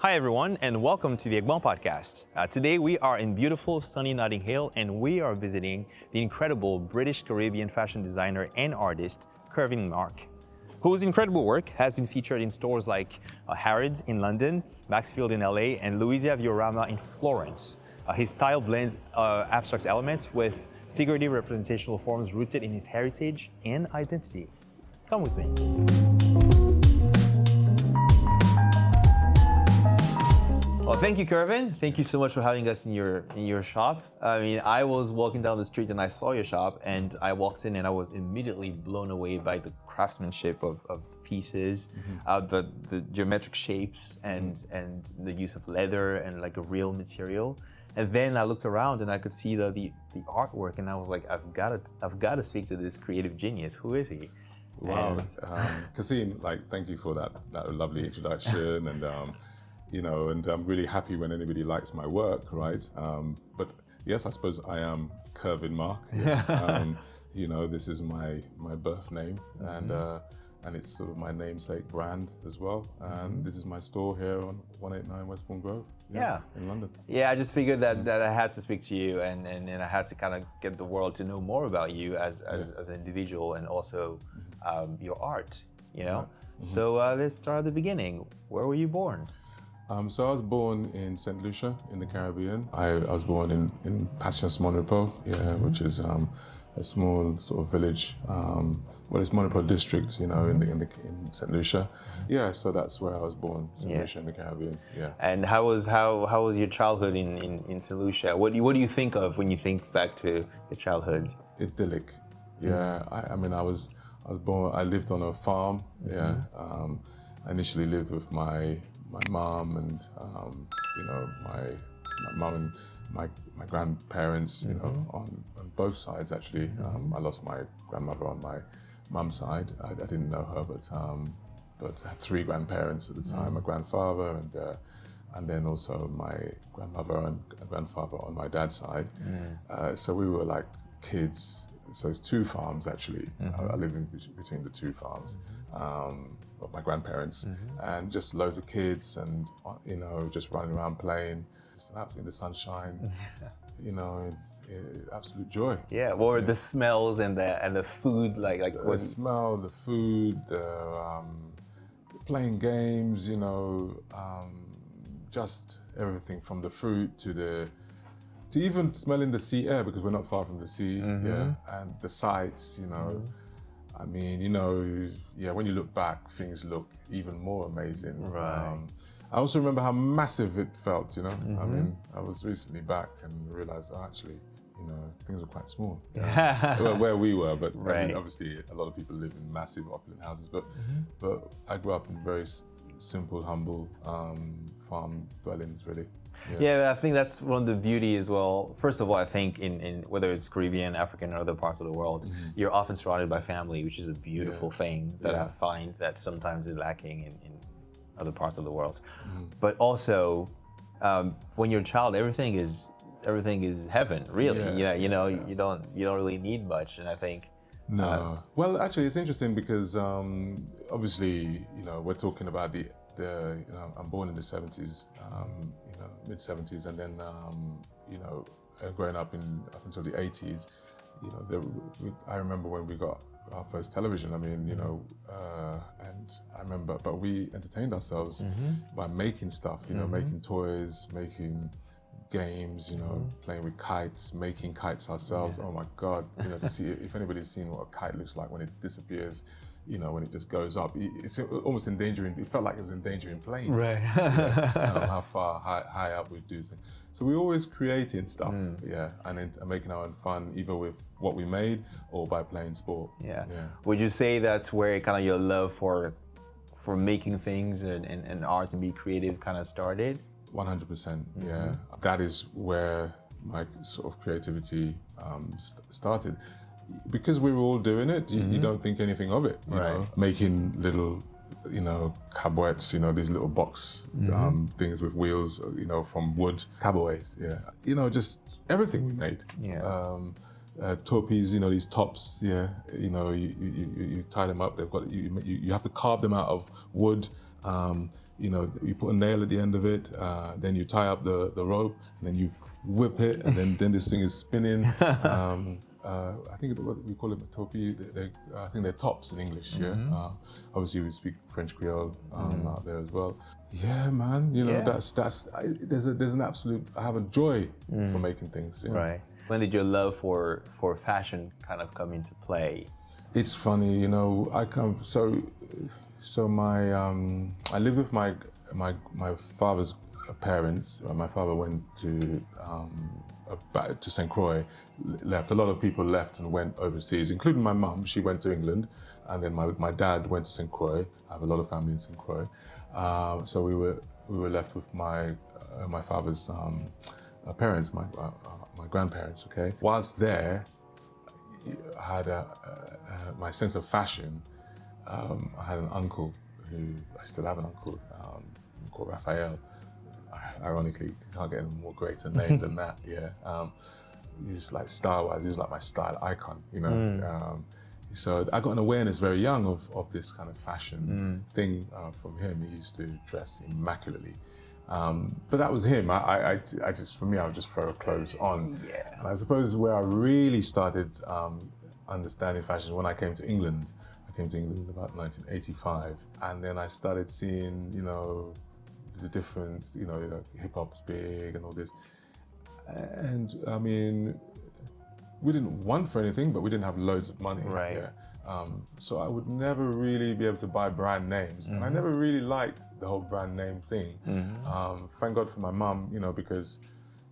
Hi everyone, and welcome to the Egmont podcast. Today we are in beautiful sunny Notting Hill, and we are visiting the incredible British Caribbean fashion designer and artist, Kervin Marc, whose incredible work has been featured in stores like Harrods in London, Maxfield in LA, and Lucia in Florence. His style blends abstract elements with figurative representational forms rooted in his heritage and identity. Come with me. Well, thank you, Curvin. Thank you so much for having us in your shop. I mean, I was walking down the street and I saw your shop, and I walked in and I was immediately blown away by the craftsmanship of the pieces, the geometric shapes, and the use of leather and like a real material. And then I looked around and I could see the artwork, and I was like, I've got to speak to this creative genius. Who is he? Wow, Kasim, thank you for that lovely introduction, and and I'm really happy when anybody likes my work, right? But yes, I suppose I am Kervin Marc. This is my birth name, and it's sort of my namesake brand as well. And this is my store here on 189 Westbourne Grove. In London. Yeah, I just figured that I had to speak to you, and I had to kind of get the world to know more about you as an individual, and also your art. So let's start at the beginning. Where were you born? So I was born in St. Lucia in the Caribbean. I was born in Patience, Monrepo, which is a small sort of village. It's Monrepo district, in St. Lucia. Yeah, so that's where I was born, St. Lucia in the Caribbean. Yeah. And how was your childhood in St. Lucia? What do you think of when you think back to your childhood? Idyllic. Yeah. I lived on a farm. Yeah. I initially lived with my mom and my mom and my grandparents, on both sides actually. I lost my grandmother on my mum's side. I didn't know her, but I had three grandparents at the time: my grandfather and then also my grandmother and grandfather on my dad's side. So we were like kids. So it's two farms actually. I live in between the two farms. Of my grandparents, and just loads of kids, and just running around playing, just in the sunshine, absolute joy. Yeah. What were the smells and the food like? The smell, the food, playing games, just everything from the fruit to even smelling the sea air, because we're not far from the sea. And the sights, I mean, when you look back, things look even more amazing. Right. I also remember how massive it felt, I mean, I was recently back and realized, actually, things were quite small. Well, where we were, but right. I mean, obviously a lot of people live in massive opulent houses, but I grew up in very simple, humble farm dwellings, really. Yeah, I think that's one of the beauty as well. First of all, I think in whether it's Caribbean, African, or other parts of the world, you're often surrounded by family, which is a beautiful thing that I find that sometimes is lacking in other parts of the world. But also, when you're a child, everything is heaven, really. You don't really need much, and I think. No. Well, actually, it's interesting because obviously, we're talking about I'm born in the 70s. Mid 70s, and then growing up until the 80s, I remember when we got our first television. I mean, and I remember, but we entertained ourselves by making stuff, making toys, making games, playing with kites, making kites ourselves. Oh my God, to see if anybody's seen what a kite looks like when it disappears. When it just goes up, it's almost endangering. It felt like it was endangering planes. Right. How far high up we do things. So we're always creating stuff, and making our own fun, either with what we made or by playing sport. Yeah. Would you say that's where kind of your love for making things and art and be creative kind of started? 100%. Yeah. That is where my sort of creativity started. Because we were all doing it, you don't think anything of it, you know? Making little, caboets, these little box things with wheels, from wood, caboets, just everything we made. Topis, these tops, you tie them up. They've got you have to carve them out of wood. you put a nail at the end of it, then you tie up the rope, and then you whip it, and then this thing is spinning. I think what we call it topi. I think they're tops in English. Yeah. Obviously, we speak French Creole out there as well. Yeah, man. There's an absolute. I have a joy for making things. Yeah. Right. When did your love for fashion kind of come into play? It's funny, I come so my I lived with my father's parents. My father went to St. Croix, left. A lot of people left and went overseas, including my mum. She went to England, and then my dad went to St. Croix. I have a lot of family in St. Croix, so we were left with my father's parents, my grandparents. Okay, whilst there, I had my sense of fashion. I had an uncle I still have an uncle called Raphael. Ironically, you can't get a more greater name than that. Yeah, he's like style-wise, he was like my style icon. So I got an awareness very young of this kind of fashion thing from him. He used to dress immaculately. But that was him. I just, for me, I would just throw clothes on. Yeah. And I suppose where I really started understanding fashion when I came to England. I came to England about 1985, and then I started seeing, the different, hip hop's big and all this. And I mean, we didn't want for anything, but we didn't have loads of money. Right. Yeah. So I would never really be able to buy brand names, and I never really liked the whole brand name thing. Thank God for my mum, because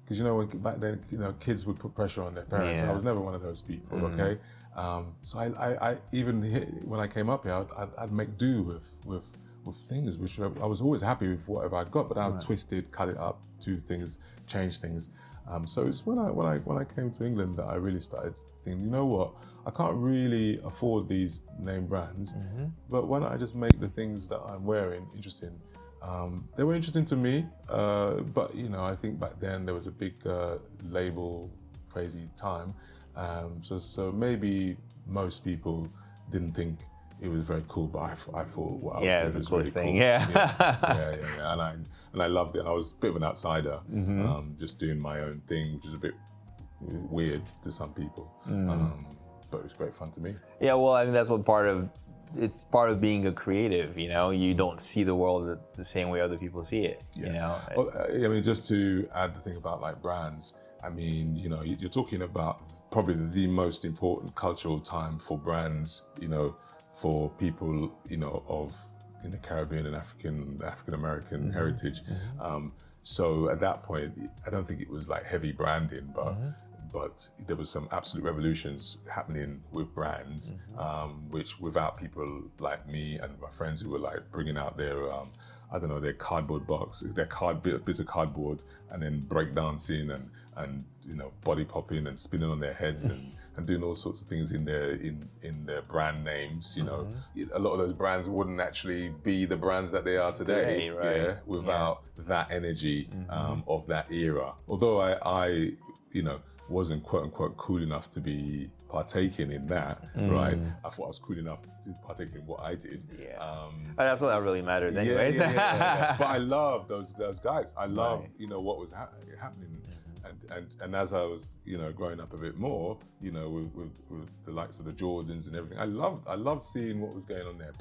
back then, kids would put pressure on their parents. Yeah. I was never one of those people. Okay. So I even when I came up here, I'd make do with things, which I was always happy with whatever I got, but I would twist it, cut it up, do things, change things. So it's when I came to England that I really started thinking, you know what, I can't really afford these name brands, but why don't I just make the things that I'm wearing interesting? They were interesting to me, but I think back then there was a big label crazy time. So maybe most people didn't think it was very cool, but I thought what I was doing was really thing. cool. Yeah. And I loved it. And I was a bit of an outsider, just doing my own thing, which is a bit weird to some people, but it was great fun to me. Yeah, well, I think that's what it's part of being a creative. You don't see the world the same way other people see it. Well, I mean, just to add the thing about like brands. I mean, you're talking about probably the most important cultural time for brands, for people, of in the Caribbean and African American heritage. So at that point, I don't think it was like heavy branding, but there was some absolute revolutions happening with brands, which without people like me and my friends who were like bringing out their their cardboard box, their bits of cardboard, and then break dancing and body popping and spinning on their heads and doing all sorts of things in their brand names. A lot of those brands wouldn't actually be the brands that they are today, right? Without that energy of that era. Although I wasn't quote unquote cool enough to be partaking in that, right? I thought I was cool enough to partake in what I did. That's all that really matters anyways. But I love those guys. I love what was happening, and as I was growing up a bit more, with the likes of the Jordans and everything, I loved seeing what was going on there,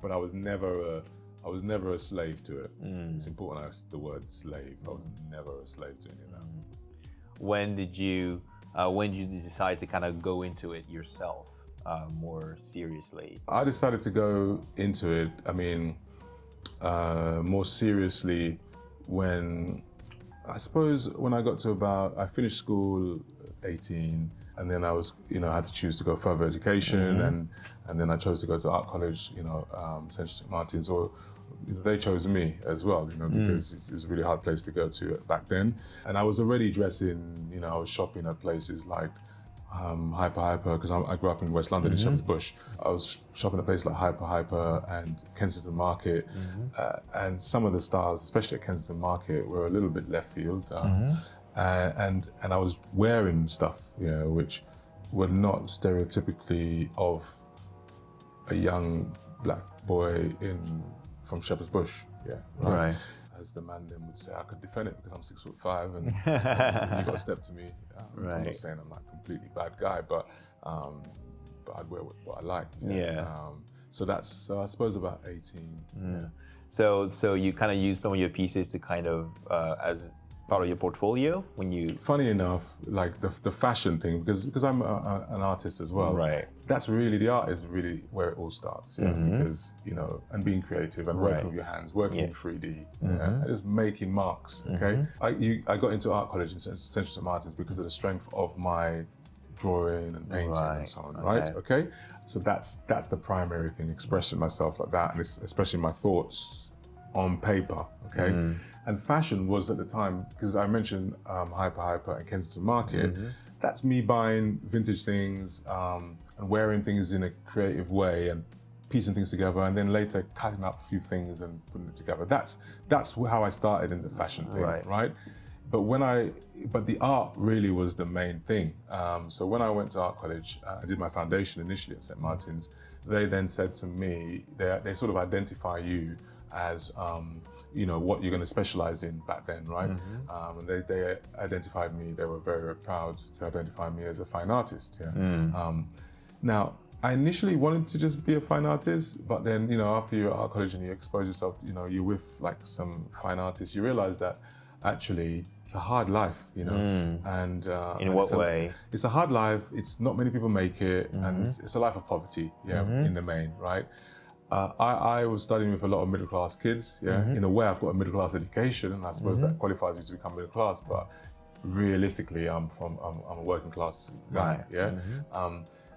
but I was never a slave to it. It's important I use the word slave. I was never a slave to any of that. When did you decide to kind of go into it yourself more seriously? I decided to go into it, more seriously when I got to I finished school 18, and then I was, I had to choose to go further education, and then I chose to go to art college, Central St. Martin's, or they chose me as well, because it was a really hard place to go to back then. And I was already dressing, I was shopping at places like Hyper, because I grew up in West London in Shepherd's Bush. I was shopping at places like Hyper and Kensington Market, and some of the styles, especially at Kensington Market, were a little bit left field. And I was wearing stuff, which were not stereotypically of a young black boy from Shepherd's Bush. Yeah, Right. As the man then would say, I could defend it because I'm 6'5" and you got to step to me. I'm Right. not saying I'm like a completely bad guy, but I'd wear what I liked. Yeah. So I suppose about 18. Yeah. So you kind of use some of your pieces to kind of as part of your portfolio when you. Funny enough, like the fashion thing, because I'm an artist as well. Right. That's really, the art is really where it all starts. Yeah. Because and being creative and working with your hands, working in 3D, and just making marks. Okay. I got into art college in Central St. Martin's because of the strength of my drawing and painting and so on. Right. Okay. So that's the primary thing, expressing myself like that, and especially my thoughts on paper. Okay. And fashion was at the time, because I mentioned Hyper and Kensington Market, that's me buying vintage things and wearing things in a creative way and piecing things together, and then later cutting up a few things and putting it together. That's how I started in the fashion thing, right? But the art really was the main thing. So when I went to art college, I did my foundation initially at St. Martin's. They then said to me, they sort of identify you as what you're going to specialize in back then, right? And they identified me. They were very, very proud to identify me as a fine artist. Yeah. Now, I initially wanted to just be a fine artist, but then after you're at art college and you expose yourself, you're with like some fine artists, you realize that actually it's a hard life, and in what way? It's a hard life. It's not many people make it, and it's a life of poverty, in the main, right? I was studying with a lot of middle class kids. In a way, I've got a middle class education, and I suppose that qualifies you to become middle class. But realistically, I'm a working class guy.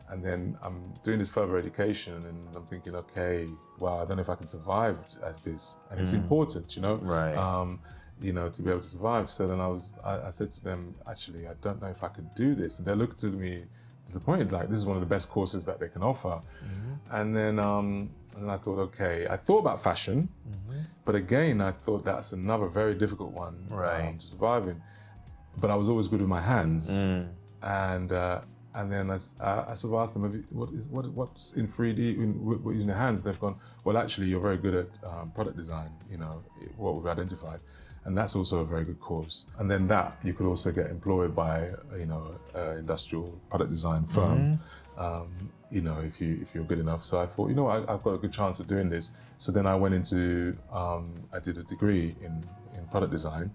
And then I'm doing this further education, and I'm thinking, okay, well, I don't know if I can survive as this, and it's important, to be able to survive. So then I said to them, actually, I don't know if I could do this, and they looked at me disappointed, like this is one of the best courses that they can offer. And then I thought, okay, I thought about fashion, but again, I thought that's another very difficult one to survive in. But I was always good with my hands, and then I sort of asked them, what's in 3D in your hands? They've gone, well, actually, you're very good at product design. What we've identified. And that's also a very good course. And then that you could also get employed by, industrial product design firm, if you're good enough. So I thought, I've got a good chance of doing this. So then I went into, I did a degree in product design,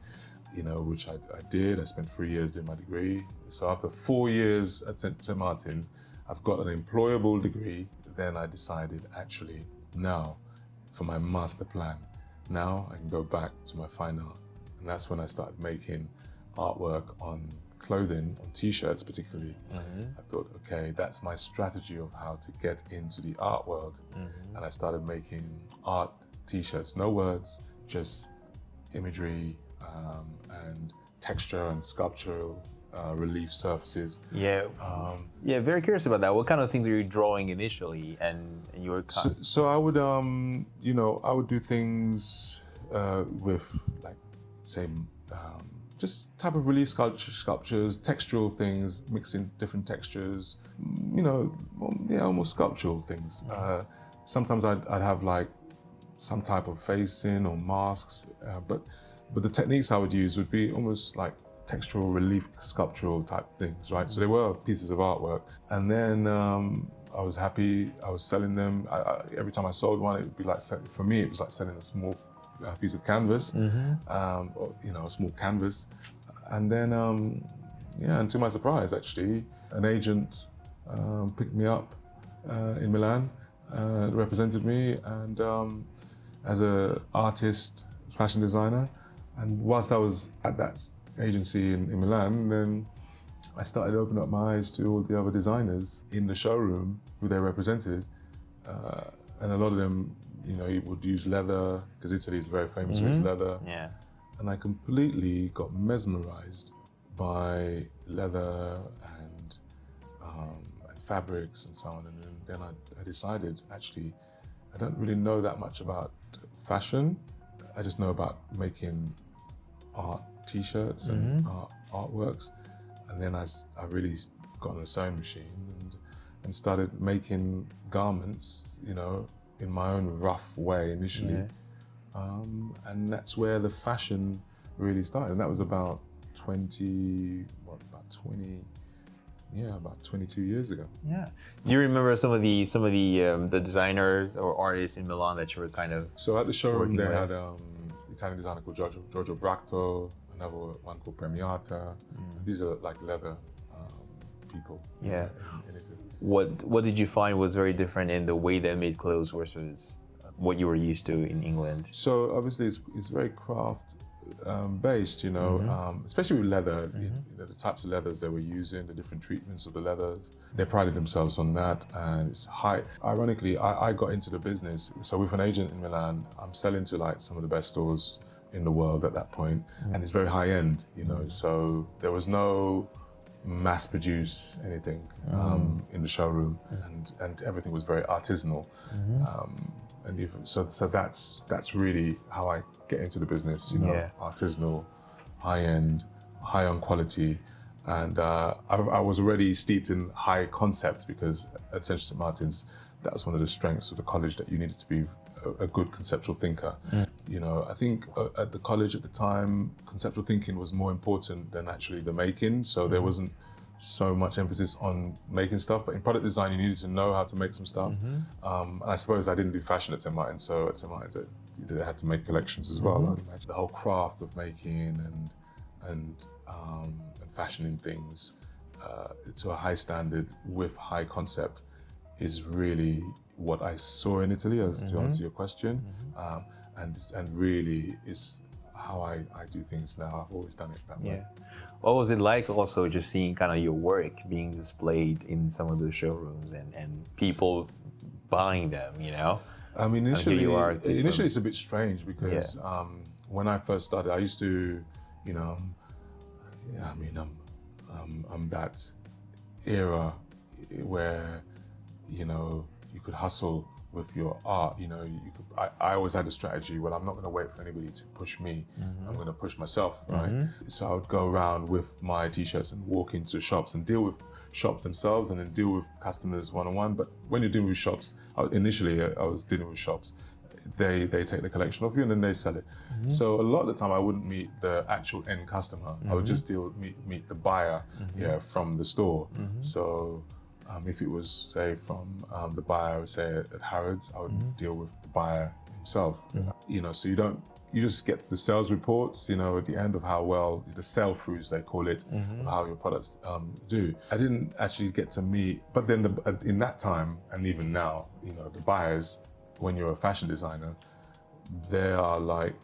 which I did. I spent 3 years doing my degree. So after 4 years at St. Martin's, I've got an employable degree. Then I decided, actually, now for my master plan. Now I can go back to my fine art. And that's when I started making artwork on clothing, on t-shirts particularly. I thought, okay, that's my strategy of how to get into the art world. And I started making art t-shirts, no words, just imagery and texture and sculptural relief surfaces. Very curious about that. What kind of things were you drawing initially, and you were so I would I would do things with like say just type of relief sculptures, textural things, mixing different textures, almost sculptural things. Sometimes I'd have like some type of facing or masks, but the techniques I would use would be almost like textural relief sculptural type things, right? So they were pieces of artwork. And then I was happy, I was selling them. Every time I sold one, it would be like, for me, it was like selling a small piece of canvas, or, a small canvas. And then, and to my surprise, actually, an agent picked me up in Milan, represented me, and as an artist, fashion designer. And whilst I was at that agency in Milan, then I started opening up my eyes to all the other designers in the showroom who they represented. And a lot of them, would use leather, because Italy is very famous for its leather. And I completely got mesmerized by leather and fabrics and so on. And then I decided, actually, I don't really know that much about fashion. I just know about making art t-shirts and artworks. And then I really got on a sewing machine and started making garments, in my own rough way initially. And that's where the fashion really started. And that was about 22 years ago. Yeah. Do you remember some of the designers or artists in Milan that you were kind of? So at the showroom, they with? had Italian designer called Giorgio Bracto, another one called Premiata. These are like leather people. Yeah. In Italy. What did you find was very different in the way they made clothes versus what you were used to in England? So obviously it's very craft based, you know, especially with leather, you know, the types of leathers they were using, the different treatments of the leathers. They prided themselves on that, and it's high. Ironically, I got into the business, so with an agent in Milan, I'm selling to like some of the best stores in the world at that point, and it's very high end, you know, so there was no mass produce anything in the showroom, and everything was very artisanal. And even, so that's really how I get into the business, you know, artisanal, high end, high on quality. And I was already steeped in high concept because at Central St. Martin's, that was one of the strengths of the college, that you needed to be a good conceptual thinker. You know, I think at the college at the time, conceptual thinking was more important than actually the making. So there wasn't so much emphasis on making stuff, but in product design, you needed to know how to make some stuff. And I suppose I didn't do fashion at St. Martin's, so at St. Martin's, I had to make collections as well. I'd imagine the whole craft of making and fashioning things to a high standard with high concept is really what I saw in Italy, as to answer your question, and really is how I do things now. I've always done it that way. What was it like also just seeing kind of your work being displayed in some of the showrooms and people buying them, you know? I mean, initially it's a bit strange because when I first started, I used to, you know, I mean, I'm that era where, you know, you could hustle with your art, you know, I always had a strategy. Well, I'm not going to wait for anybody to push me. I'm going to push myself, right? So I would go around with my t-shirts and walk into shops and deal with shops themselves and then deal with customers one-on-one. But when you're dealing with shops, initially I was dealing with shops. They take the collection off you and then they sell it. So a lot of the time I wouldn't meet the actual end customer. I would just meet the buyer from the store. So if it was, say, from the buyer, say at Harrods, I would deal with the buyer himself. You know, so you just get the sales reports, you know, at the end of how well, the sell-throughs, they call it, of how your products do. I didn't actually get to meet, but then in that time, and even now, you know, the buyers, when you're a fashion designer, they are like,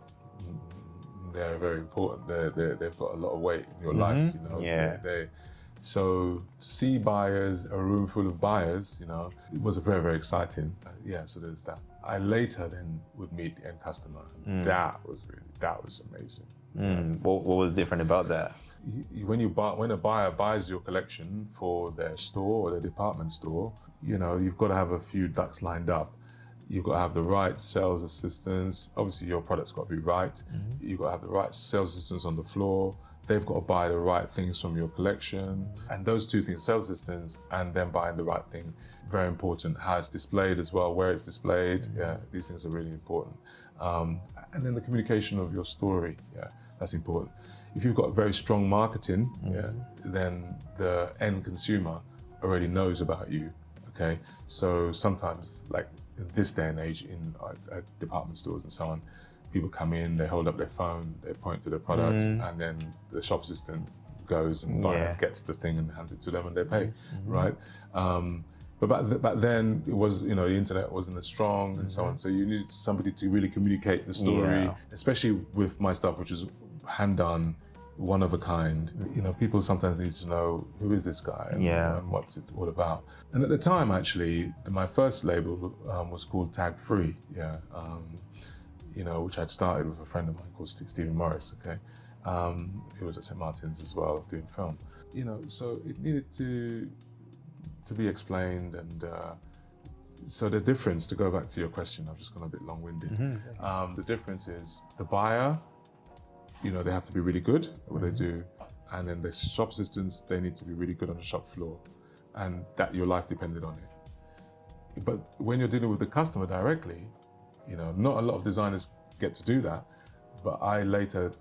they're very important. They've got a lot of weight in your life, you know. So to see buyers, a room full of buyers, you know, it was very, very exciting. So there's that. I later then would meet the end customer. That was amazing. What was different about that? When a buyer buys your collection for their store or their department store, you know, you've got to have a few ducks lined up. You've got to have the right sales assistants. Obviously, your product's got to be right. You've got to have the right sales assistants on the floor. They've got to buy the right things from your collection. And those two things, sales assistants and then buying the right thing, very important. How it's displayed as well, where it's displayed. These things are really important. And then the communication of your story, that's important. If you've got very strong marketing, then the end consumer already knows about you, okay? So sometimes, like in this day and age, in department stores and so on, people come in, they hold up their phone, they point to their product, and then the shop assistant goes and gets the thing and hands it to them and they pay, right? But back then, it was, you know, the internet wasn't as strong and so on, so you needed somebody to really communicate the story, especially with my stuff, which is hand done, one of a kind. You know, people sometimes need to know, who is this guy and what's it all about? And at the time, actually, my first label was called Tag Free, you know, which I'd started with a friend of mine called Stephen Morris, okay? He was at St. Martin's as well, doing film. You know, so it needed to be explained, and so the difference, to go back to your question, I've just gone a bit long-winded. The difference is the buyer, you know, they have to be really good at what they do, and then the shop assistants, they need to be really good on the shop floor, and that your life depended on it. But when you're dealing with the customer directly, you know, not a lot of designers get to do that, but I later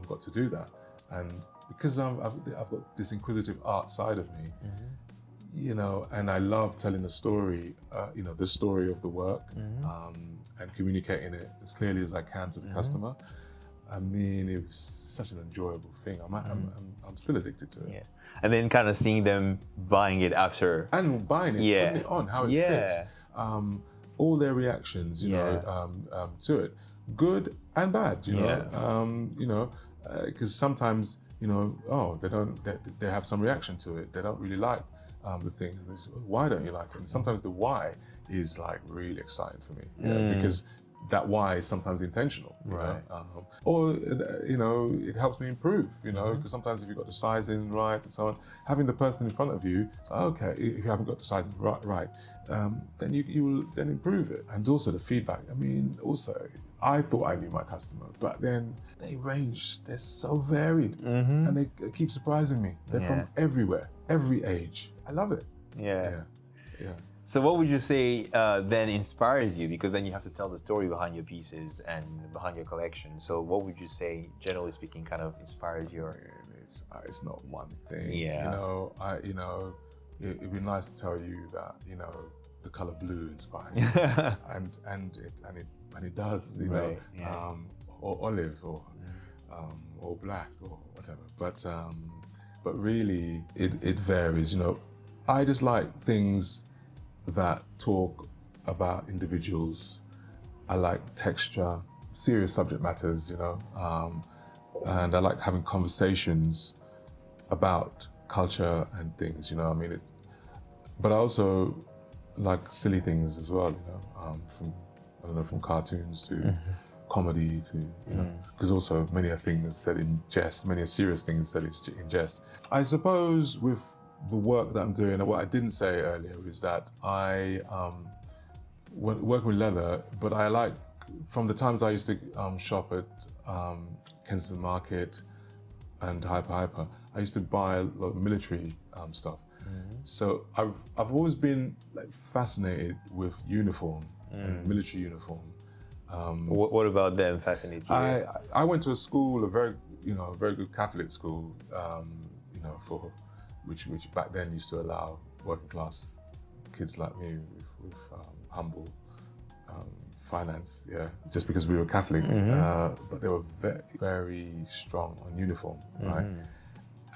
got to do that. And because I've got this inquisitive art side of me, you know, and I love telling a story, you know, the story of the work, and communicating it as clearly as I can to the customer. I mean, it was such an enjoyable thing. I'm still addicted to it. Yeah. And then kind of seeing them buying it after. And buying it, putting it on, how it fits. All their reactions, you know, to it, good and bad, you know. You know, because sometimes, you know, they have some reaction to it. They don't really like the thing. Why don't you like it? And sometimes the why is like really exciting for me, because that why is sometimes intentional, you know? Or, you know, it helps me improve, you know, because sometimes if you've got the sizing right and so on, having the person in front of you, so, okay, if you haven't got the sizing right, then you will then improve it. And also the feedback. I mean, also, I thought I knew my customer, but then they're so varied, and they keep surprising me. They're from everywhere, every age. I love it. Yeah. So what would you say then inspires you? Because then you have to tell the story behind your pieces and behind your collection. So what would you say, generally speaking, kind of inspires your? It's not one thing. Yeah. You know, it'd be nice to tell you that, you know, the color blue inspires me, and it does. You know, or olive, or black, or whatever. But really, it varies. You know, I just like things that talk about individuals. I like texture, serious subject matters, you know, and I like having conversations about culture and things, you know. I mean, but I also like silly things as well, you know, from cartoons to comedy to, you know, because also many are things said in jest, many are serious things said in jest. I suppose with the work that I'm doing, and what I didn't say earlier is that I work with leather, but I like, from the times I used to shop at Kensington Market and Hyper, I used to buy a lot of military stuff. So I've always been like fascinated with uniform and military uniform. What about them fascinates you? I went to a school, a very good Catholic school, you know, which back then used to allow working class kids like me with humble finance, just because we were Catholic, but they were very, very strong on uniform, right?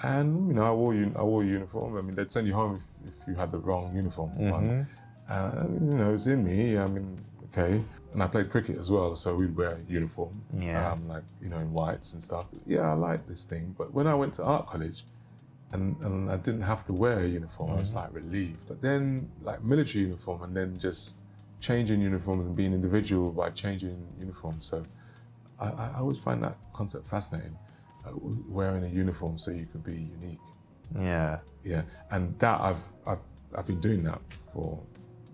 And, you know, I wore a uniform. I mean, they'd send you home if you had the wrong uniform on. And, you know, it was in me, I mean, okay. And I played cricket as well, so we'd wear a uniform, like, you know, in whites and stuff. Yeah, I like this thing. But when I went to art college, and I didn't have to wear a uniform, I was like relieved. But then, like, military uniform, and then just changing uniforms and being individual by changing uniforms. So I always find that concept fascinating, wearing a uniform so you could be unique. Yeah, and that I've been doing that for,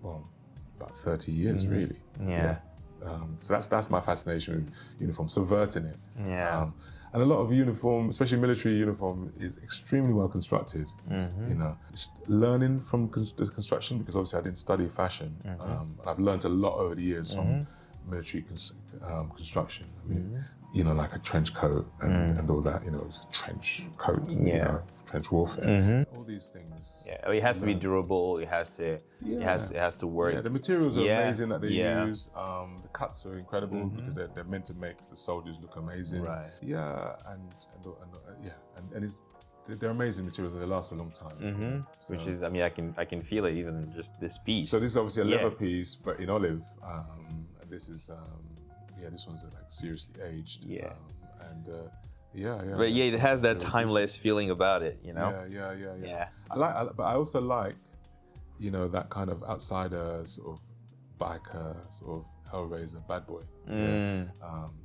well, about 30 years, really. So that's my fascination with uniform, subverting it. And a lot of uniform, especially military uniform, is extremely well constructed. You know, just learning from the construction, because obviously I didn't study fashion, and I've learned a lot over the years from military construction. I mean, you know, like a trench coat and all that. You know, it's a trench coat. You know, trench warfare. All these things. Yeah, it has to be durable. It has to. It has to work. Yeah, the materials are amazing that they use. The cuts are incredible because they're meant to make the soldiers look amazing. Right. Yeah, and they're amazing materials and they last a long time. So, which is, I mean, I can feel it even just this piece. So this is obviously a leather piece, but in olive. And this is, this one's like seriously aged. But it has that timeless feeling about it, you know. Yeah. But I also like, you know, that kind of outsider sort of biker, sort of Hellraiser, bad boy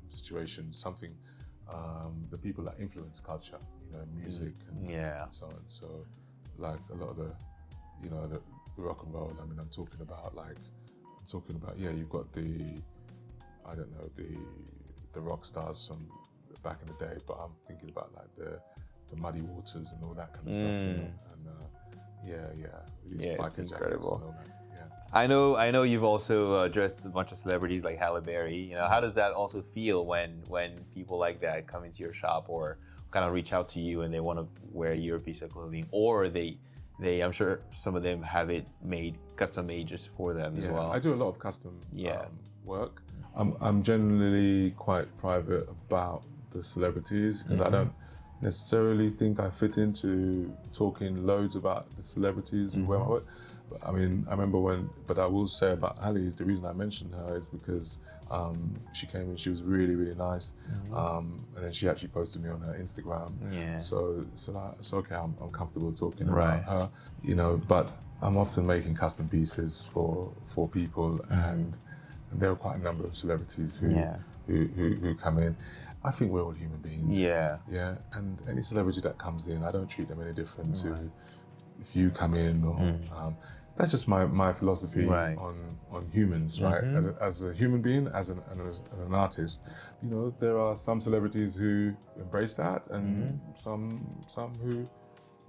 situation. Something, the people that influence culture, you know, music and so on. So, like a lot of the, you know, the rock and roll. I mean, I'm talking about you've got the rock stars from back in the day, but I'm thinking about like the Muddy Waters and all that kind of stuff. You know? And these biker it's incredible. jackets and all that. I know you've also dressed a bunch of celebrities like Halle Berry. You know, how does that also feel when people like that come into your shop or kind of reach out to you and they want to wear your piece of clothing, or I'm sure some of them have it made, custom made just for them as well. I do a lot of custom work. I'm generally quite private about the celebrities because I don't necessarily think I fit into talking loads about the celebrities who wear my work. But I mean, I remember but I will say about Ali, the reason I mentioned her is because she came in, she was really, really nice. And then she actually posted me on her Instagram. Yeah. So it's okay, I'm comfortable talking about her, you know, but I'm often making custom pieces for people and there are quite a number of celebrities who come in. I think we're all human beings. Yeah. Yeah. And any celebrity that comes in, I don't treat them any different to if you come in or that's just my philosophy on humans, right? As a human being, as an artist, you know, there are some celebrities who embrace that and some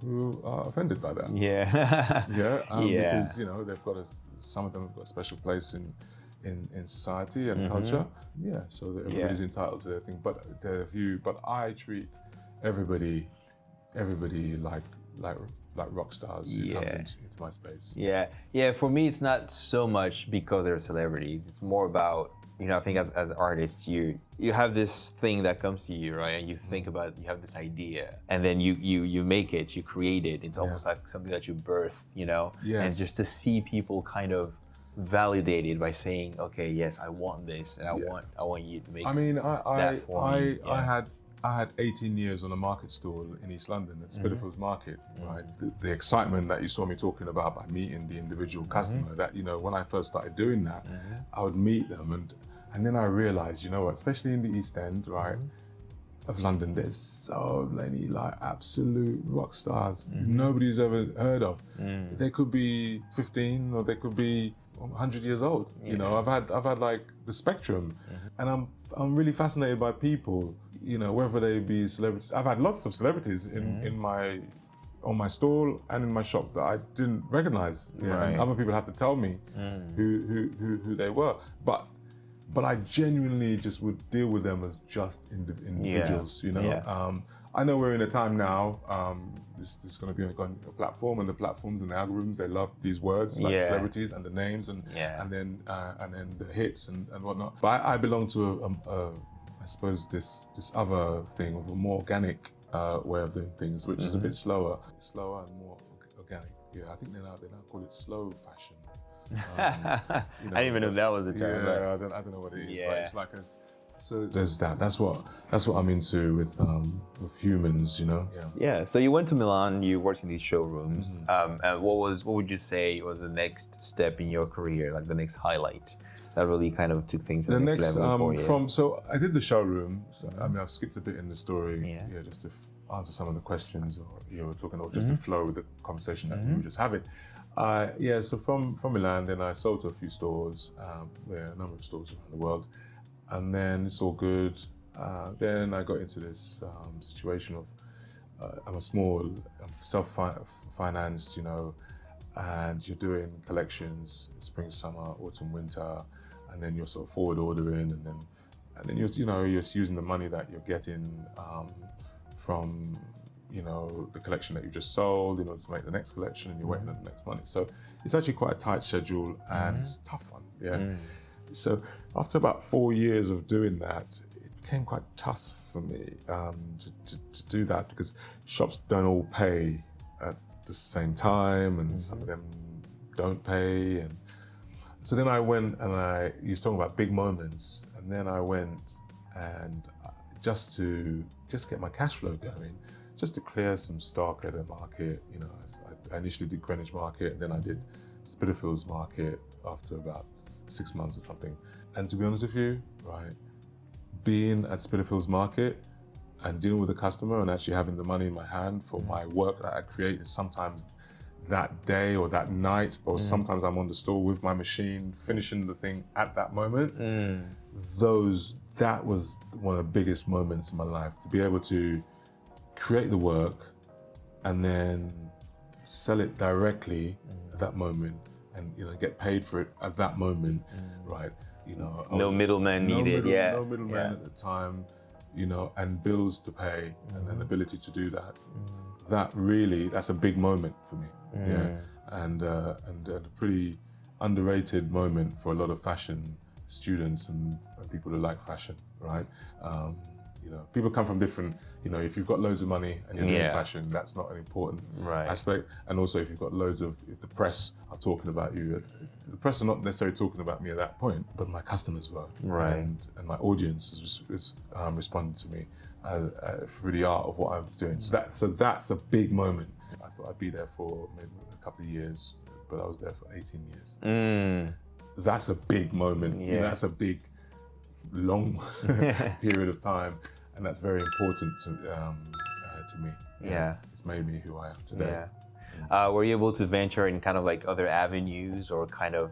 who are offended by that. Yeah. Because, you know, some of them have got a special place in society and culture. Yeah, so that everybody's entitled to their thing. But I treat everybody like rock stars who comes into my space. Yeah. For me, it's not so much because they're celebrities. It's more about, you know, I think as artists, you have this thing that comes to you, right? And you think about, you have this idea, and then you make it, you create it. It's almost like something that you birthed, you know. Yes. And just to see people kind of validate it by saying, okay, yes, I want this, and I want you to make. I mean, that for me. I had 18 years on a market stall in East London at Spitalfields Market, right? The excitement that you saw me talking about by meeting the individual customer, that, you know, when I first started doing that, I would meet them and then I realized, you know what, especially in the East End, right, of London, there's so many like absolute rock stars nobody's ever heard of. They could be 15 or they could be 100 years old. You know, I've had like the spectrum, and I'm really fascinated by people, you know, whether they be celebrities. I've had lots of celebrities on my stall and in my shop that I didn't recognize. And other people have to tell me who they were. But I genuinely just would deal with them as just individuals, you know. I know we're in a time now, this is going to be on a platform, and the platforms and the algorithms, they love these words like celebrities and the names and then the hits and whatnot. But I belong to I suppose this other thing of a more organic way of doing things, which is a bit slower and more organic. Yeah, I think they now call it slow fashion. You know, I didn't even know that was a term. Yeah, I don't know what it is, but it's like so there's that. That's what I'm into with humans, you know. Yeah. So you went to Milan. You worked in these showrooms. And what would you say was the next step in your career, like the next highlight that really kind of took things to the next level for you? So I did the showroom. So I mean, I've skipped a bit in the story, just to answer some of the questions, or you were talking, or just to flow with the conversation that we were just having. So from Milan, then I sold to a few stores. There are a number of stores around the world. And then it's all good. Then I got into this situation of I'm self-financed, you know, and you're doing collections, spring, summer, autumn, winter, and then you're sort of forward ordering, and then you're using the money that you're getting from, you know, the collection that you just sold in order to make the next collection, and you're waiting on the next money. So it's actually quite a tight schedule, and it's a tough one. So after about 4 years of doing that, it became quite tough for me to do that, because shops don't all pay at the same time, and some of them don't pay. And so then I went and you was talking about big moments, and then I went and just to get my cash flow going, just to clear some stock at a market. You know, I initially did Greenwich Market, and then I did Spitalfields Market after about 6 months or something. And to be honest with you, right, being at Spitalfields Market and dealing with the customer and actually having the money in my hand for my work that I created, sometimes that day or that night, or sometimes I'm on the store with my machine finishing the thing at that moment. That was one of the biggest moments in my life, to be able to create the work and then sell it directly at that moment and get paid for it at that moment, right? No middleman needed. No middleman at the time, and bills to pay and an ability to do that. That's a big moment for me. Yeah, and a pretty underrated moment for a lot of fashion students and people who like fashion, right? People come from different, if you've got loads of money and you're doing fashion, that's not an important aspect. And also if the press are talking about you, the press are not necessarily talking about me at that point, but my customers were. Right. And my audience is responding to me through the art of what I was doing. So that's a big moment. I thought I'd be there for maybe a couple of years, but I was there for 18 years. That's a big moment. That's a big, long period of time, and that's very important to me. It's made me who I am today. Were you able to venture in kind of like other avenues or kind of?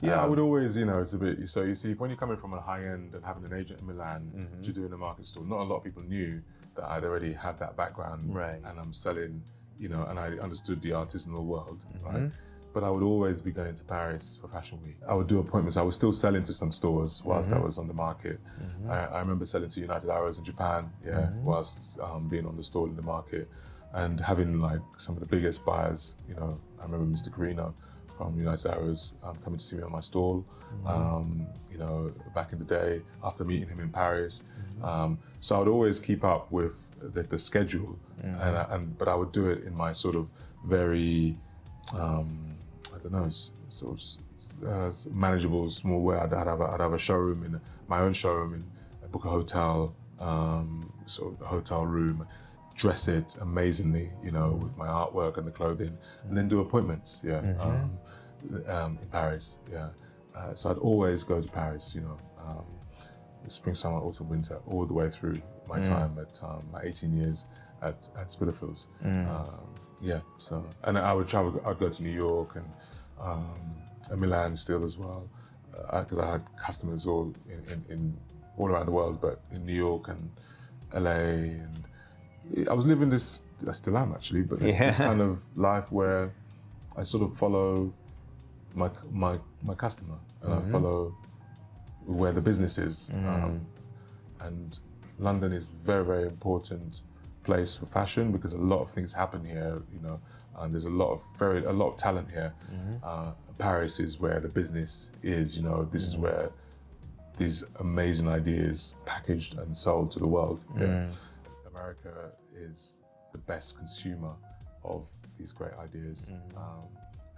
I would always, it's a bit. So you see, when you're coming from a high end and having an agent in Milan to doing a market store, not a lot of people knew that I'd already had that background, and I'm selling, and I understood the artisanal world, right? But I would always be going to Paris for Fashion Week. I would do appointments. I was still selling to some stores whilst I was on the market. I remember selling to United Arrows in Japan, whilst being on the stall in the market and having like some of the biggest buyers. I remember Mr. Carino from United Arrows coming to see me on my stall, back in the day after meeting him in Paris. So I would always keep up with the schedule, but I would do it in my sort of very, manageable, small way. I'd have a showroom my own showroom, and book a hotel, sort of a hotel room, dress it amazingly, with my artwork and the clothing, and then do appointments, in Paris, so I'd always go to Paris, spring, summer, autumn, winter, all the way through my time at my 18 years at Spitalfields. So, and I would travel. I'd go to New York and Milan still as well, because I had customers all all around the world, but in New York and LA, and I was living this. I still am actually, but this kind of life where I sort of follow my customer, and I follow where the business is, and London is very, very important place for fashion because a lot of things happen here, and there's a lot of talent here. Paris is where the business is, this is where these amazing ideas packaged and sold to the world. America is the best consumer of these great ideas,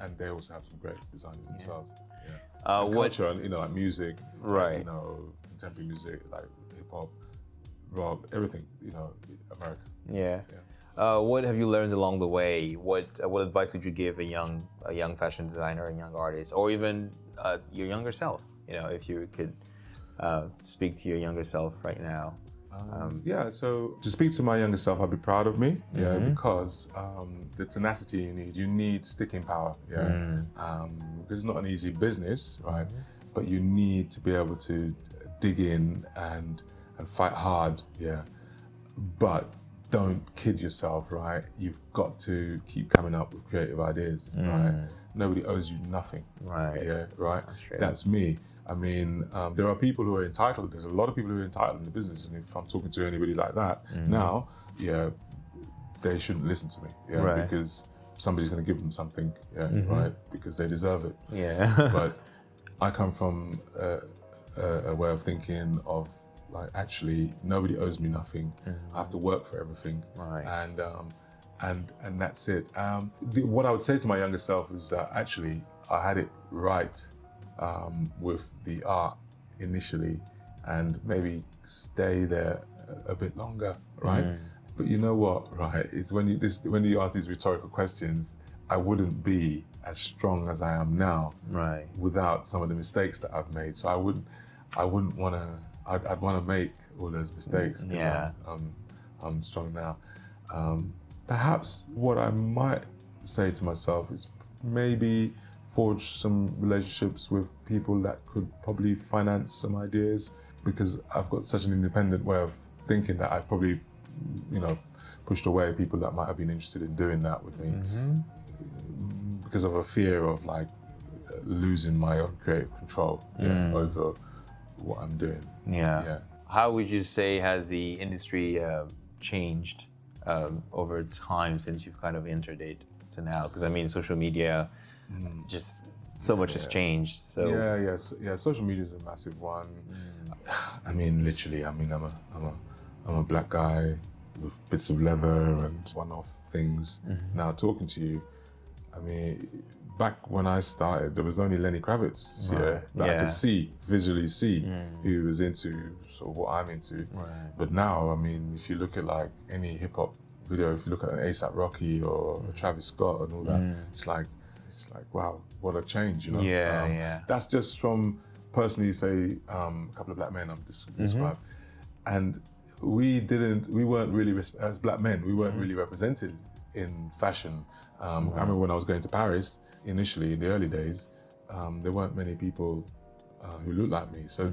and they also have some great designers themselves. Culture, like music, contemporary music, like hip hop, rock, everything, America. What have you learned along the way? What advice would you give a young fashion designer, a young artist, or even your younger self? If you could speak to your younger self right now. So to speak to my younger self, I'd be proud of me, because the tenacity you need sticking power, because it's not an easy business, right? But you need to be able to dig in and fight hard, but don't kid yourself, right? You've got to keep coming up with creative ideas, right? Nobody owes you nothing, right? That's me. I mean, there are people who are entitled. There's a lot of people who are entitled in the business, and if I'm talking to anybody like that now, they shouldn't listen to me, because somebody's going to give them something, right? Because they deserve it. But I come from a way of thinking of like, actually, nobody owes me nothing. I have to work for everything, and that's it. What I would say to my younger self is that actually I had it right with the art initially, and maybe stay there a bit longer, right? But you know what, right? It's when you ask these rhetorical questions, I wouldn't be as strong as I am now, without some of the mistakes that I've made. So I wouldn't want to. I'd want to make all those mistakes. I'm strong now. Perhaps what I might say to myself is maybe forge some relationships with people that could probably finance some ideas, because I've got such an independent way of thinking that I probably, pushed away people that might have been interested in doing that with me, because of a fear of like losing my own creative control over what I'm doing. Yeah. How would you say has the industry changed over time since you've kind of entered it to now? Because I mean, social media, just so much has changed. So social media is a massive one. I mean, literally, I mean, I'm a black guy with bits of leather and one-off things. Now talking to you, I mean, back when I started, there was only Lenny Kravitz, that I could visually see who was into sort of what I'm into. But now, I mean, if you look at like any hip hop video, if you look at an A$AP Rocky or Travis Scott and all that, it's like, wow, what a change, you know? That's just from personally, say, a couple of black men I'm described. And we weren't really, as black men, we weren't really represented in fashion. I remember when I was going to Paris, initially in the early days, there weren't many people who looked like me. So,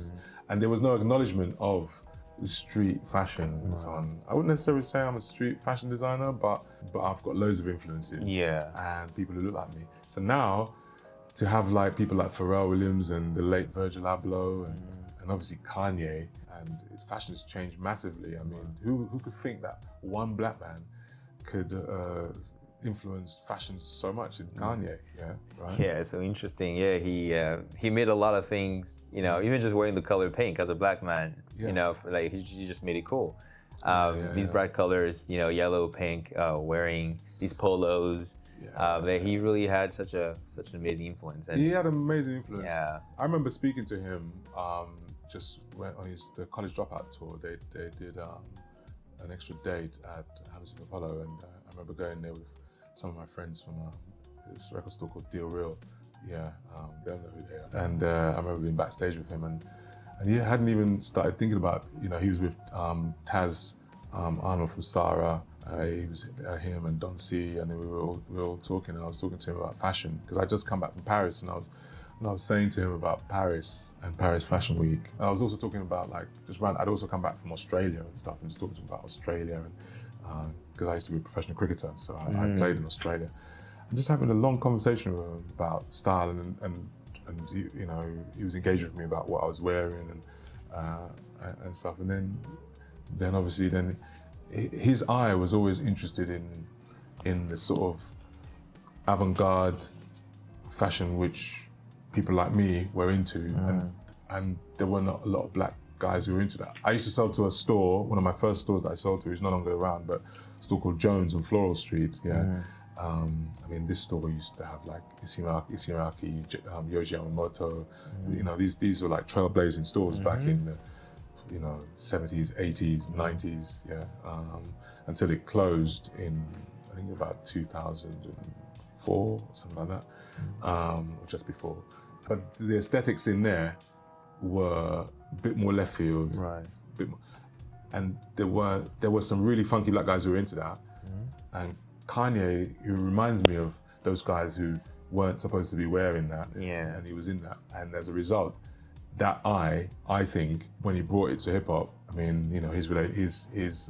and there was no acknowledgement of street fashion and so on. I wouldn't necessarily say I'm a street fashion designer, but I've got loads of influences and people who look like me. So now, to have like people like Pharrell Williams and the late Virgil Abloh and obviously Kanye, and fashion has changed massively. I mean, who could think that one black man could influenced fashion so much in Kanye, right? Yeah, so interesting. Yeah, he made a lot of things, you know, even just wearing the color pink as a black man, you know, like he just made it cool. These bright colors, you know, yellow, pink, wearing these polos. He really had such an amazing influence. And he had an amazing influence. Yeah. I remember speaking to him just went on the college dropout tour. They did an extra date at Hammersmith Apollo, and I remember going there with some of my friends from this record store called Deal Real. They don't know who they are. And I remember being backstage with him, and he hadn't even started thinking about, you know, he was with Taz Arnold from Sarah. He was him and Don C, and we were all talking. And I was talking to him about fashion because I just come back from Paris, and I was saying to him about Paris and Paris Fashion Week. And I was also talking about I'd also come back from Australia and stuff, and just talking to him about Australia, and because I used to be a professional cricketer, so I played in Australia. And just having a long conversation with him about style, and you know, he was engaged with me about what I was wearing and stuff. And then obviously his eye was always interested in the sort of avant-garde fashion which people like me were into, and there were not a lot of black guys who were into that. I used to sell to a store, one of my first stores that I sold to, is no longer around, but a store called Jones on Floral Street. I mean, this store used to have like Isimaraki, Yoji Yamamoto. You know, these were like trailblazing stores back in the 70s, 80s, 90s, until it closed in, I think, about 2004, something like that, or just before. But the aesthetics in there were a bit more left field, right? A bit more, and there were some really funky black guys who were into that, and Kanye, who reminds me of those guys who weren't supposed to be wearing that, and he was in that, and as a result, that I think, when he brought it to hip hop, I mean, you know, his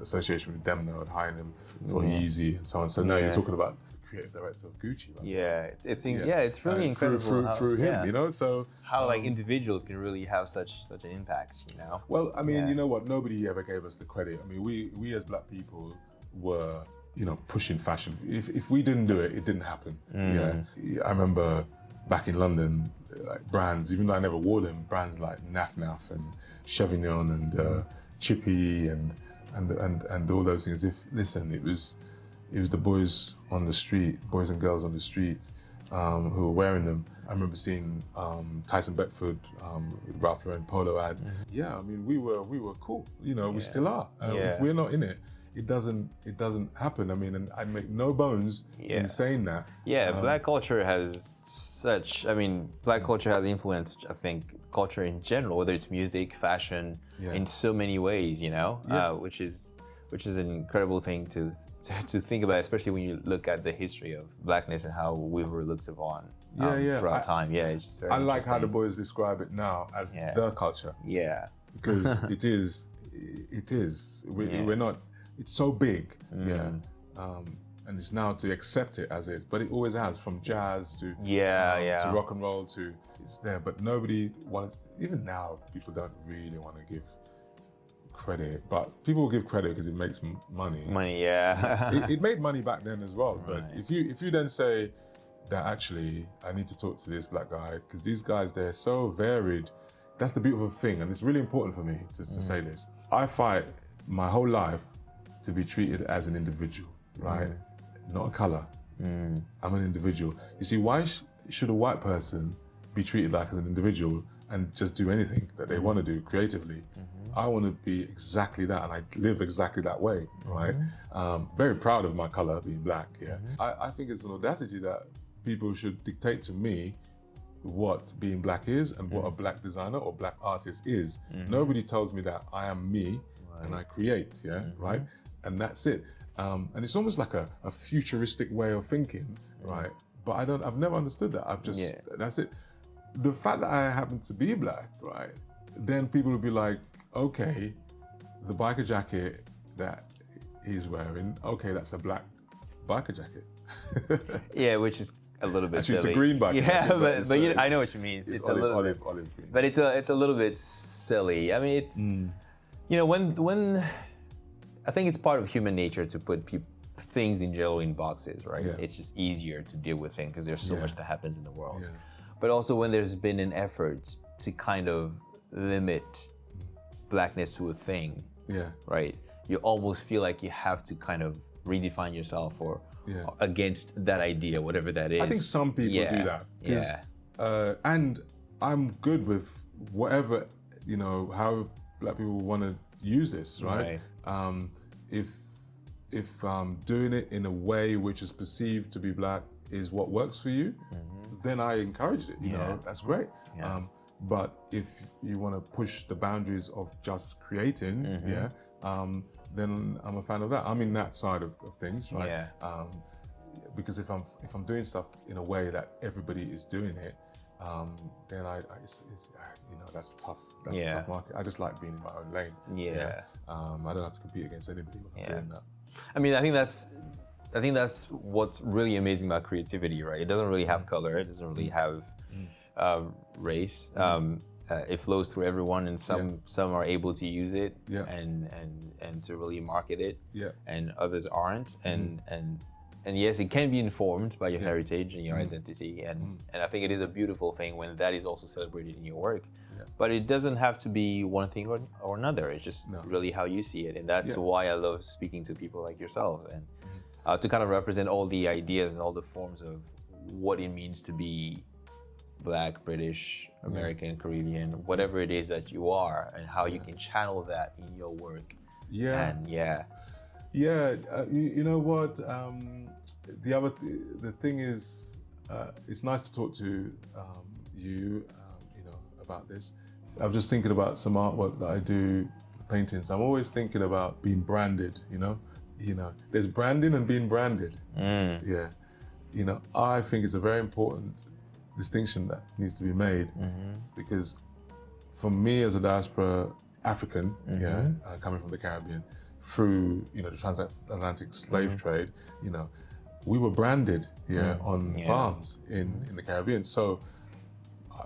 association with Demno and hiring him for Yeezy and so on. So now you're talking about the creative director of Gucci. Right? It's really incredible through him, you know. So how like individuals can really have such an impact, you know. Well, I mean, you know what? Nobody ever gave us the credit. I mean, we as black people were, you know, pushing fashion. If we didn't do it, it didn't happen. I remember back in London, like brands, even though I never wore them, brands like Naf Naf and Chevignon and Chippy and all those things. It was the boys on the street, boys and girls on the street who were wearing them. I remember seeing Tyson Beckford with Ralph Lauren polo ad. I mean, we were cool. You know, we still are. If we're not in it, it doesn't happen. I mean, and I make no bones in saying that. Black culture has black culture has influenced, I think, culture in general, whether it's music, fashion, in so many ways, you know, which is an incredible thing to think about, especially when you look at the history of blackness and how we were looked upon throughout time. It's just very I like how the boys describe it now as the culture. Because it is. We're not. It's so big, and it's now to accept it as is. But it always has, from jazz to to rock and roll to it's there. But nobody wants. Even now, people don't really want to give credit, but people will give credit because it makes money. Money, yeah. it made money back then as well. But if you then say that actually I need to talk to this black guy because these guys, they're so varied. That's the beautiful thing, and it's really important for me to say this. I fight my whole life to be treated as an individual, right? Not a color. I'm an individual. You see, why should a white person be treated like an individual and just do anything that they want to do creatively? I want to be exactly that, and I live exactly that way, right? Very proud of my color, being black, yeah. I think it's an audacity that people should dictate to me what being black is and what a black designer or black artist is. Nobody tells me that. I am me, and I create, right? And that's it. And it's almost like a futuristic way of thinking, right? But I've never understood that. That's it. The fact that I happen to be black, right? Then people will be like, okay, the biker jacket that he's wearing, okay, that's a black biker jacket. Yeah, which is a little bit actually silly. It's a green biker jacket. But you know, I know what you mean. It's olive, a little olive bit, green. but it's a little bit silly. I mean, it's you know, when I think it's part of human nature to put things in general in boxes, right? It's just easier to deal with things because there's so much that happens in the world. But also when there's been an effort to kind of limit blackness to a thing, right? You almost feel like you have to kind of redefine yourself or against that idea, whatever that is. I think some people do that. And I'm good with whatever, you know, how black people want to use this, right? If doing it in a way which is perceived to be black is what works for you, then I encourage it, you know, that's great. But if you want to push the boundaries of just creating, then I'm a fan of that. I'm in that side of things, right? Because if I'm doing stuff in a way that everybody is doing it, then it's you know, that's a tough market. I just like being in my own lane. I don't have to compete against anybody when I'm doing that. I mean, I think that's what's really amazing about creativity, right? It doesn't really have color. It doesn't really have race. It flows through everyone, and some are able to use it and to really market it, and others aren't. And yes, it can be informed by your heritage and your identity, and I think it is a beautiful thing when that is also celebrated in your work. But it doesn't have to be one thing or another. It's just really how you see it, and that's why I love speaking to people like yourself, and to kind of represent all the ideas and all the forms of what it means to be Black, British, American, Caribbean, whatever it is that you are, and how you can channel that in your work. And you know what? The thing is, it's nice to talk to you know, about this. I'm just thinking about some artwork that I do, paintings. I'm always thinking about being branded. You know, there's branding and being branded. You know, I think it's a very important distinction that needs to be made, because for me as a diaspora African, coming from the Caribbean, through, you know, the transatlantic slave trade, you know, we were branded on farms in the Caribbean. So,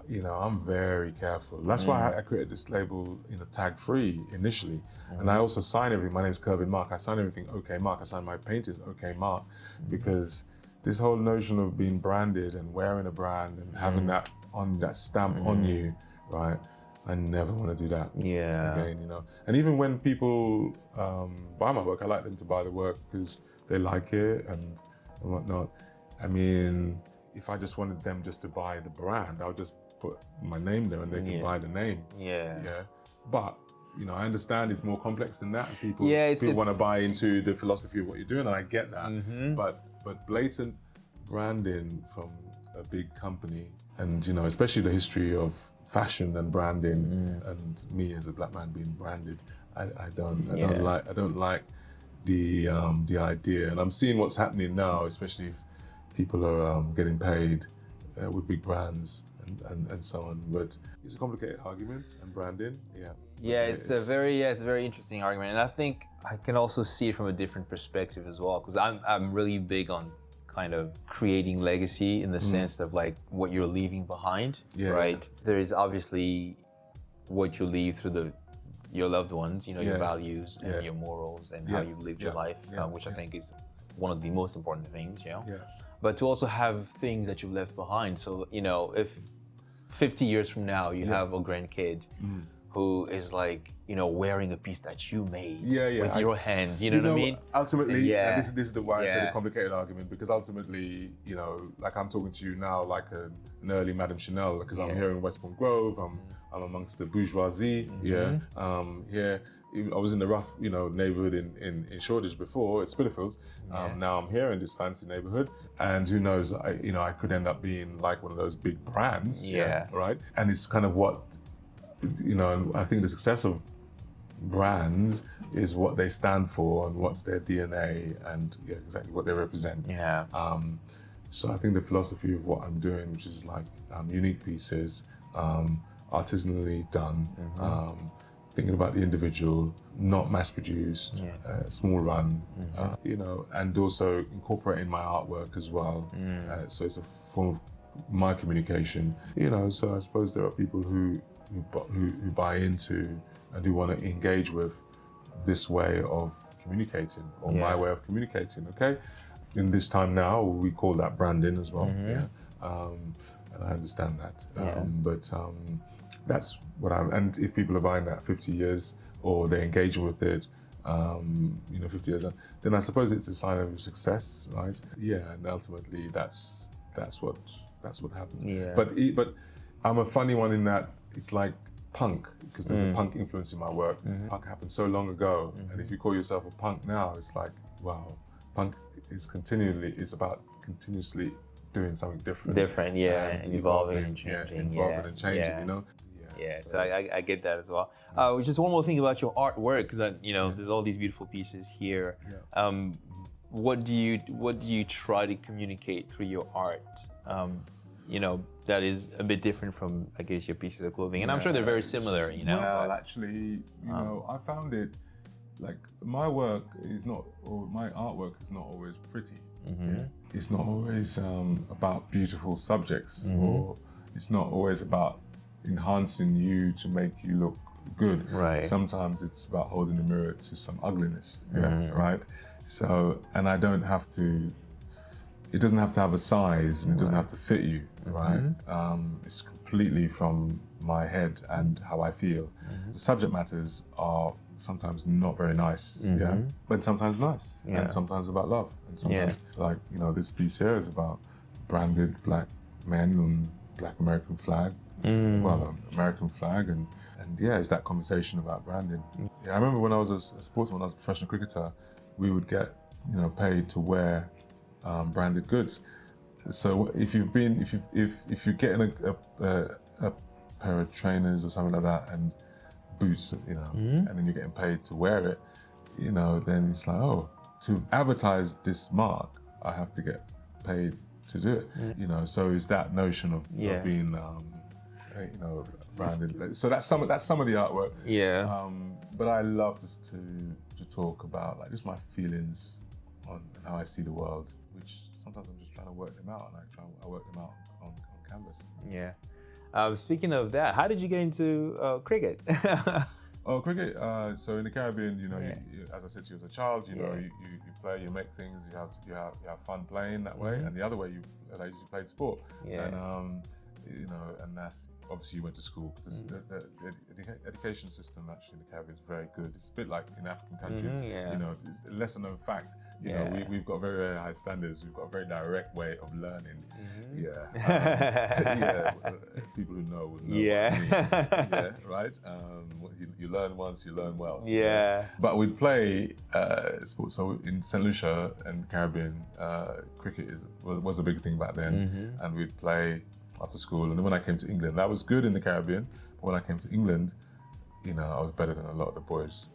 you know, I'm very careful. That's why I created this label, you know, tag free initially. And I also sign everything. My name's Kervin Marc. I sign everything OK Marc. I sign my paintings OK Marc, because this whole notion of being branded and wearing a brand and having that stamp on you, right? I never want to do that again, you know. And even when people buy my work, I like them to buy the work because they like it and whatnot. I mean, if I just wanted them just to buy the brand, I'll just put my name there and they can buy the name. But, you know, I understand it's more complex than that. And people want to buy into the philosophy of what you're doing, and I get that. But blatant branding from a big company, and, you know, especially the history of fashion and branding, and me as a black man being branded, I don't like the idea. And I'm seeing what's happening now, especially if people are getting paid with big brands and so on. But it's a complicated argument, and branding, it's a very interesting argument, and I think I can also see it from a different perspective as well, because I'm really big on kind of creating legacy in the sense of like what you're leaving behind, right? There is obviously what you leave through your loved ones, you know, your values and your morals and how you've lived your life, which I think is one of the most important things, you know. But to also have things that you've left behind. So, you know, if 50 years from now you have a grandkid who is like, you know, wearing a piece that you made with your hands, you know what I mean? Ultimately, this is the why I say the complicated argument, because ultimately, you know, like I'm talking to you now like an early Madame Chanel, because I'm here in Westbourne Grove, I'm amongst the bourgeoisie, here. I was in the rough, you know, neighborhood in Shoreditch before, at Spitalfields. Now I'm here in this fancy neighborhood, and who knows, I could end up being like one of those big brands, right? And it's kind of what, you know, and I think the success of brands is what they stand for and what's their DNA and exactly what they represent. So I think the philosophy of what I'm doing, which is like unique pieces, artisanally done, thinking about the individual, not mass-produced, small run, you know, and also incorporating my artwork as well. So it's a form of my communication, you know. So I suppose there are people who buy into and who want to engage with this way of communicating, or my way of communicating. Okay, in this time now, we call that branding as well. And I understand that. But that's what and if people are buying that 50 years or they're engaging with it, you know, 50 years, then I suppose it's a sign of success, right? And ultimately that's what happens. But I'm a funny one in that it's like punk, because there's a punk influence in my work. Punk happened so long ago, and if you call yourself a punk now, it's like, wow, punk is about continuously doing something different. And evolving and changing. You know? So I get that as well. Just one more thing about your artwork, because you know, there's all these beautiful pieces here. What do you try to communicate through your art? You know, that is a bit different from, I guess, your pieces of clothing, and I'm sure they're very similar. You know. Well, actually, you know, I found it like my work is not, or my artwork is not always pretty. It's not always about beautiful subjects, or it's not always about enhancing you to make you look good. Sometimes it's about holding the mirror to some ugliness. Right. So, and I don't have to. It doesn't have to have a size, and it doesn't have to fit you. Right. It's completely from my head and how I feel. The subject matters are sometimes not very nice, but sometimes nice, and sometimes about love, and sometimes like, you know, this piece here is about branded black men and black American flag, American flag, and it's that conversation about branding. I remember when I was a sportsman, when I was a professional cricketer, we would get, you know, paid to wear branded goods. So if you're getting a pair of trainers or something like that and boots, you know, and then you're getting paid to wear it, you know, then it's like, oh, to advertise this mark, I have to get paid to do it, you know. So it's that notion of being, you know, branded. So that's some of the artwork. But I love just to talk about like just my feelings on how I see the world, which sometimes I'm just trying to work them out, and I work them out on canvas. Speaking of that, how did you get into cricket? Cricket. So in the Caribbean, you know, you, as I said to you as a child, you know, you play, you make things, you have fun playing that way, and the other way you played sport. And you know, and that's obviously you went to school, because the education system actually in the Caribbean is very good. It's a bit like in African countries. You know, it's a lesser known fact. You know, we've got very, very high standards. We've got a very direct way of learning. People who know will know. What I mean. Right. You learn once, you learn well. But we play sports. So in St. Lucia and the Caribbean, cricket was a big thing back then, and we'd play after school. And then when I came to England, that was good in the Caribbean. But when I came to England, you know, I was better than a lot of the boys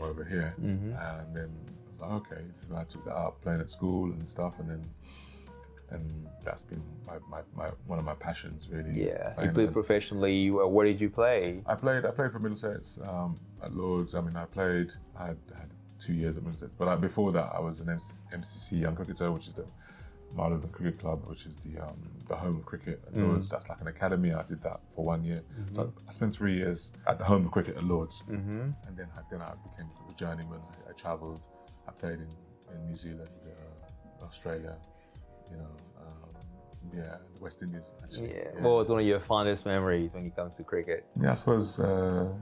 over here. And then I was like, okay, so I took that up, playing at school and stuff, and that's been my one of my passions, really. You played professionally. Where did you play? I played for Middlesex at Lords. I mean, I had 2 years at Middlesex. But before that, I was an MCC Young Cricketer, which is the Marylebone Cricket Club, which is the home of cricket at Lords. That's like an academy. I did that for 1 year. So I spent 3 years at the home of cricket at Lords. And then I became a journeyman. I travelled. I played in New Zealand, Australia, the West Indies, actually. Yeah. What was one of your fondest memories when it comes to cricket? Yeah, I suppose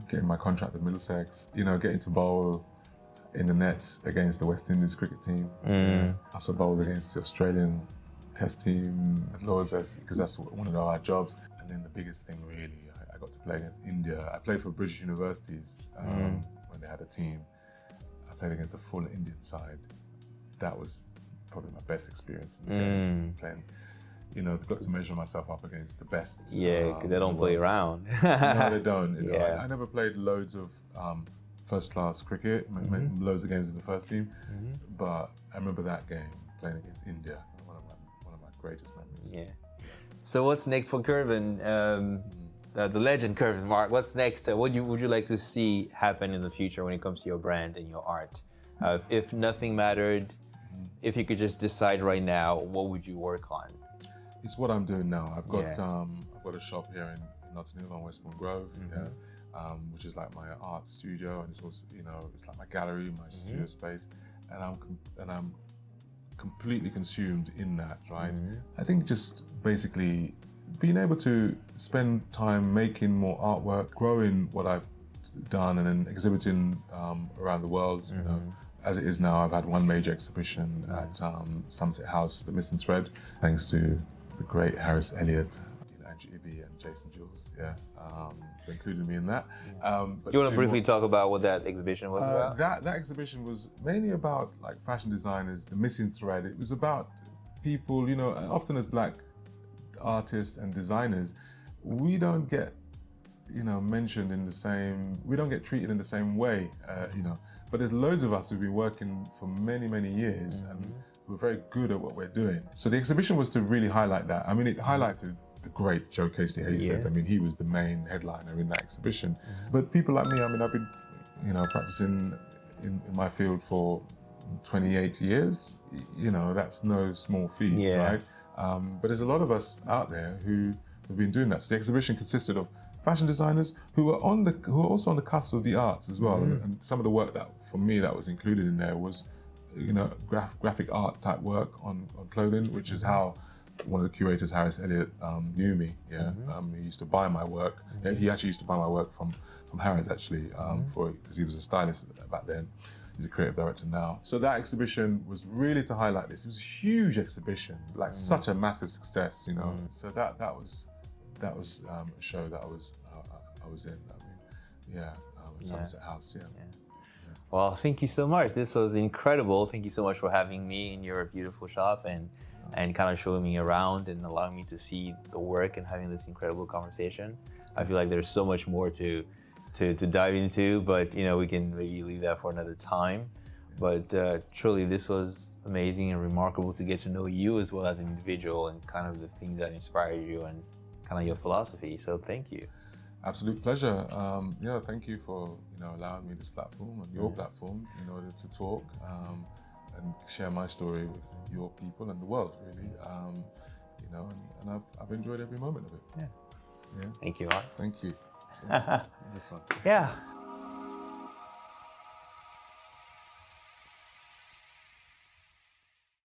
getting my contract at Middlesex, getting to bowl in the nets against the West Indies cricket team. I also bowled against the Australian Test team at Lords because that's one of our jobs. And then the biggest thing really, I got to play against India. I played for British universities when they had a team. I played against the full Indian side. That was probably my best experience in the game, playing. Got to measure myself up against the best. Yeah, because they don't play around. No, they don't. Yeah. I never played loads of first-class cricket, made loads of games in the first team, but I remember that game playing against India, one of my greatest memories. Yeah. So what's next for Curvin? The legend Kervin Marc. What's next? What would you like to see happen in the future when it comes to your brand and your art? If nothing mattered, if you could just decide right now, what would you work on? It's what I'm doing now. I've got a shop here in Notting Hill on Westbourne Grove, which is like my art studio, and it's also it's like my gallery, my studio space, and I'm completely consumed in that. Right. I think just basically being able to spend time making more artwork, growing what I've done, and then exhibiting around the world. As it is now, I've had one major exhibition at Somerset House, The Missing Thread, thanks to the great Harris Elliott, Andrew Ibby and Jason Jules, who included me in that. But you want to briefly talk about what that exhibition was about? That exhibition was mainly about like fashion designers, the missing thread. It was about people, often as black artists and designers, we don't get, mentioned in the same, we don't get treated in the same way, But there's loads of us who've been working for many, many years and who are very good at what we're doing. So the exhibition was to really highlight that. I mean, it highlighted the great Joe Casey Hayford. I mean, he was the main headliner in that exhibition. But people like me, I mean, I've been, practicing in my field for 28 years. That's no small feat, right? But there's a lot of us out there who have been doing that. So the exhibition consisted of fashion designers who are also on the cusp of the arts as well. And some of the work that, for me, that was included in there was, graphic art type work on clothing, which is how one of the curators, Harris Elliott, knew me. He used to buy my work. He actually used to buy my work from Harris, actually, because he was a stylist back then. He's a creative director now. So that exhibition was really to highlight this. It was a huge exhibition, like such a massive success, So that was a show that I was in. I mean, at Somerset House. Well, thank you so much. This was incredible. Thank you so much for having me in your beautiful shop and kind of showing me around and allowing me to see the work and having this incredible conversation. I feel like there's so much more to dive into, but we can maybe leave that for another time. But truly, this was amazing and remarkable to get to know you as well as an individual and kind of the things that inspired you and kind of your philosophy. So thank you. Absolute pleasure. Thank you for allowing me this platform and your platform in order to talk and share my story with your people and the world, really. And I've enjoyed every moment of it. Yeah. Thank you, Marc. Thank you. This one. Yeah.